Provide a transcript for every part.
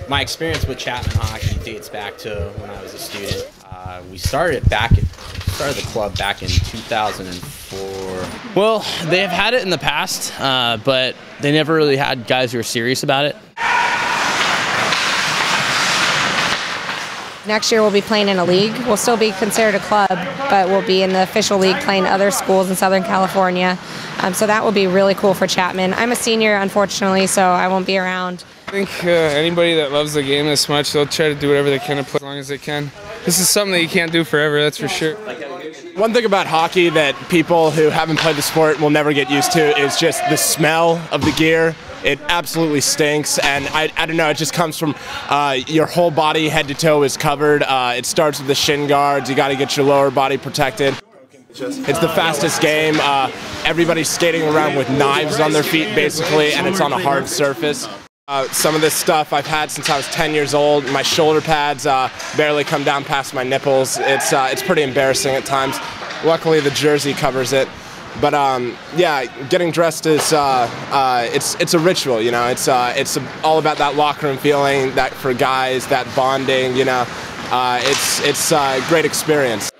My experience with Chapman hockey dates back to when I was a student. We started the club back in 2004. Well, they've had it in the past, but they never really had guys who were serious about it. Next year we'll be playing in a league. We'll still be considered a club, but we'll be in the official league playing other schools in Southern California. So that will be really cool for Chapman. I'm a senior, unfortunately, so I won't be around. I think anybody that loves the game this much, they'll try to do whatever they can to play as long as they can. This is something that you can't do forever, that's for sure. One thing about hockey that people who haven't played the sport will never get used to is just the smell of the gear. It absolutely stinks, and I don't know, it just comes from your whole body, head to toe is covered. It starts with the shin guards. You got to get your lower body protected. It's the fastest game. Everybody's skating around with knives on their feet, basically, and it's on a hard surface. Some of this stuff I've had since I was 10 years old. My shoulder pads barely come down past my nipples. It's pretty embarrassing at times. Luckily, the jersey covers it. But yeah, getting dressed is it's a ritual, you know. It's all about that locker room feeling, that for guys, that bonding, you know. It's a great experience.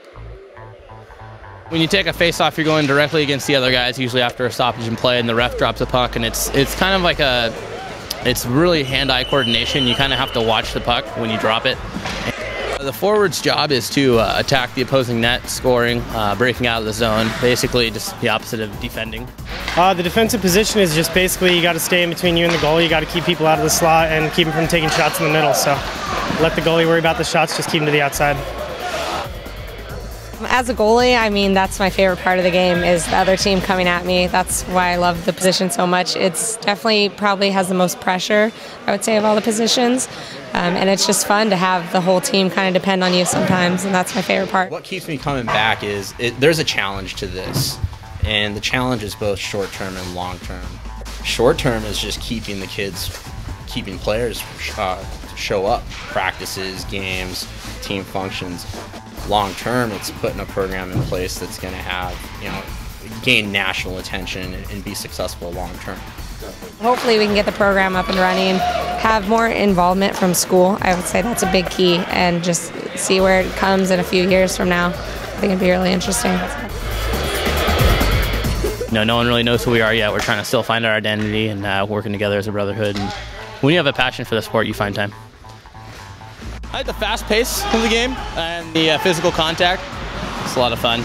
When you take a face-off, you're going directly against the other guys, usually after a stoppage in play, and the ref drops a puck, and it's kind of like it's really hand-eye coordination. You kind of have to watch the puck when you drop it. The forward's job is to attack the opposing net, scoring, breaking out of the zone, basically just the opposite of defending. The defensive position is just basically you got to stay in between you and the goalie. You got to keep people out of the slot and keep them from taking shots in the middle. So let the goalie worry about the shots, just keep them to the outside. As a goalie, I mean, that's my favorite part of the game is the other team coming at me. That's why I love the position so much. It's definitely probably has the most pressure, I would say, of all the positions. And it's just fun to have the whole team kind of depend on you sometimes, and that's my favorite part. What keeps me coming back is there's a challenge to this, and the challenge is both short-term and long-term. Short-term is just keeping players show up, practices, games, team functions. Long-term, it's putting a program in place that's going to have, you know, gain national attention and be successful long-term. Hopefully we can get the program up and running, have more involvement from school. I would say that's a big key, and just see where it comes in a few years from now. I think it'd be really interesting. No one really knows who we are yet. We're trying to still find our identity and working together as a brotherhood. And when you have a passion for the sport, you find time. I like the fast pace of the game and the physical contact. It's a lot of fun.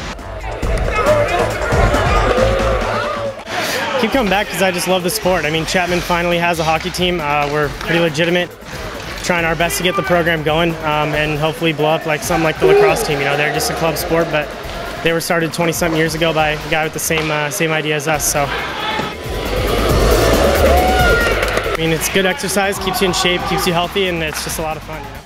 Keep coming back because I just love the sport. I mean, Chapman finally has a hockey team. We're pretty legitimate, trying our best to get the program going and hopefully blow up like something like the lacrosse team. You know, they're just a club sport, but they were started 20-something years ago by a guy with the same idea as us. So, I mean, it's good exercise, keeps you in shape, keeps you healthy, and it's just a lot of fun. You know?